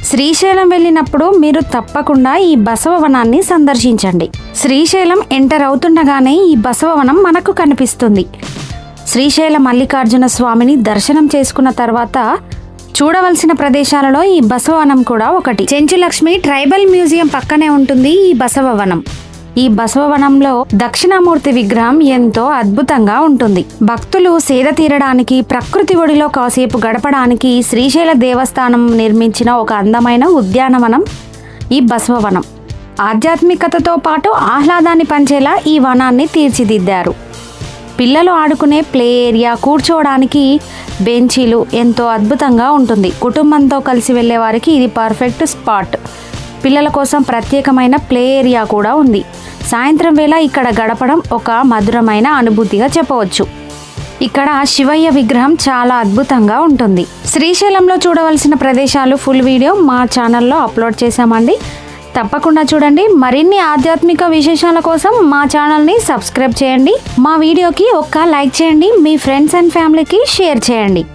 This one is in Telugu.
శ్రీశైలం వెళ్ళినప్పుడు మీరు తప్పకుండా ఈ బసవవనాన్ని సందర్శించండి. శ్రీశైలం ఎంటర్ అవుతుండగానే ఈ బసవవనం మనకు కనిపిస్తుంది. శ్రీశైల మల్లికార్జున స్వామిని దర్శనం చేసుకున్న తర్వాత చూడవలసిన ప్రదేశాలలో ఈ బసవవనం కూడా ఒకటి. చెంచులక్ష్మి ట్రైబల్ మ్యూజియం పక్కనే ఉంటుంది ఈ బసవవనం. ఈ బసవవనంలో దక్షిణామూర్తి విగ్రహం ఎంతో అద్భుతంగా ఉంటుంది. భక్తులు సేద తీరడానికి, ప్రకృతి ఒడిలో కాసేపు గడపడానికి శ్రీశైల దేవస్థానం నిర్మించిన ఒక అందమైన ఉద్యానవనం ఈ బసవవనం. ఆధ్యాత్మికతతో పాటు ఆహ్లాదాన్ని పంచేలా ఈ వనాన్ని తీర్చిదిద్దారు. పిల్లలు ఆడుకునే ప్లే ఏరియా, కూర్చోవడానికి బెంచీలు ఎంతో అద్భుతంగా ఉంటుంది. కుటుంబంతో కలిసి వెళ్ళే వారికి ఇది పర్ఫెక్ట్ స్పాట్. పిల్లల కోసం ప్రత్యేకమైన ప్లే ఏరియా కూడా ఉంది. సాయంత్రం వేళ ఇక్కడ గడపడం ఒక మధురమైన అనుభూతిగా చెప్పవచ్చు. ఇక్కడ శివయ్య విగ్రహం చాలా అద్భుతంగా ఉంటుంది. శ్రీశైలంలో చూడవలసిన ప్రదేశాలు ఫుల్ వీడియో మా ఛానల్లో అప్లోడ్ చేశామండి. తప్పకుండా చూడండి. మరిన్ని ఆధ్యాత్మిక విశేషాల కోసం మా ఛానల్ని సబ్స్క్రైబ్ చేయండి. మా వీడియోకి ఒక్క లైక్ చేయండి. మీ ఫ్రెండ్స్ అండ్ ఫ్యామిలీకి షేర్ చేయండి.